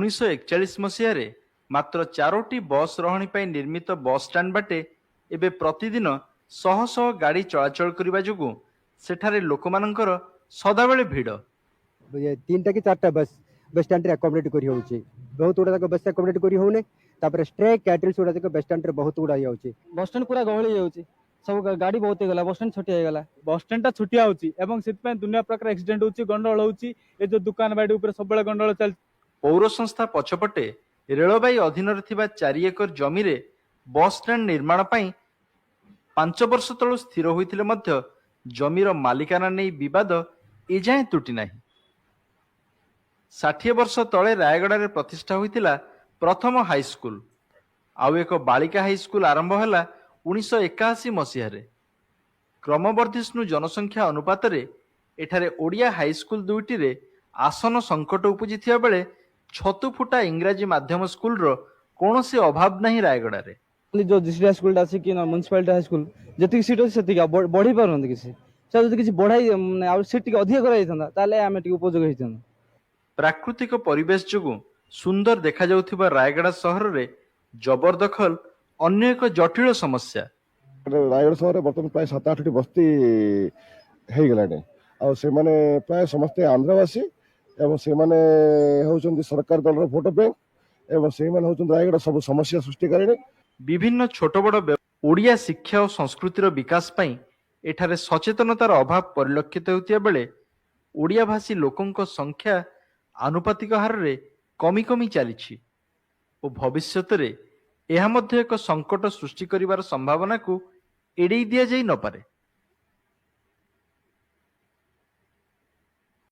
1941 ମାତ୍ର 4ଟି ବସ୍ ରହଣି ପାଇଁ ନିର୍ମିତ ବସ୍ ଷ୍ଟାଣ୍ଡ ବାଟେ ଏବେ ପ୍ରତିଦିନ ଶହ ଶହ ଗାଡ଼ି ଚଳାଚଳ କରିବା ଯୋଗୁଁ ସେଠାରେ ଲୋକମାନଙ୍କର ସଦାବେଳେ ଭିଡ଼। 3टा कि 4टा बस स्टैंड रे अकोमोडेट करी होउची बहुत गुडा तक बस अकोमोडेट करी होउने तापर स्ट्रे कैटल्स गुडा तक बस स्टैंड रे बहुत गुडा होउची बस स्टैंड पूरा गहली जाउची सब गाड़ी बहुत हेगला बस स्टैंड छोटी हेगला बस स्टैंड टा छोटिया होउची एवं सिट दुनिया प्रकार एक्सीडेंट होउची गंडोल होउची ए जो दुकान बाड़ी ऊपर सब गंडोल चल। पौर संस्था पछपटे रेलवाई अधीन 4 एकर जमी रे बस स्टैंड निर्माण ପାଇଁ 5 वर्ष तलु स्थिर होइथिले मध्य जमीर मालिकाना नहीं विवाद एजाए तुटी नाही। 60 वर्ष तले रायगड़ा प्रतिष्ठा होइथिला प्रथम हाईस्कूल आउ एक बालिका हाईस्कूल आरंभ हैला 1981 मसीह। क्रमवर्धिष्णु जनसंख्या अनुपात रे एठारे ओडिया हाईस्कूल दुईटी रे आसन संकट उपजी थिया बेले छतुफुटा इंग्राजी माध्यम स्कूल रो कौनसी अभाव नहीं रायगड़ा रे। जो डिस्ट्रिक्ट स्कूल टा कि म्युनिसिपालिटी हाई स्कूल जति सीट अछि सेति बढ़ी पारन किसी से जदि किसी बढ़ाई आ सीट टिके अधिक कराई थांदा ताले आमे टिके उपयोग हेतन। प्राकृतिक परिवेश जोगु सुंदर देखा जाउथिबा रायगड़ा शहर रे जबरदखल अन्य एक जटिल समस्या। रायगढ़ सहर बर्तमान प्राय 7-8टी बस्ती हो गलाने आ से माने प्राय समस्ते आंध्रवासी एवं से माने होउचंदी सरकार दल भोट बैंक एवं से माने होउचंदी रायगढ़ सब समस्या सृष्टि करेने। विभिन्न छोट बड़ ओडिया शिक्षा और संस्कृतिर विकास पई एठारे सचेतनतार अभाव परिलक्षित होतिया बेले ओडिया भाषी लोकंक संख्या आनुपातिक हार रे कमी कमी चलीछि और भविष्यत रे यह मध्य एक संकट सृष्टि करिवार संभावना को एड़ेई दिया जाई न पारे।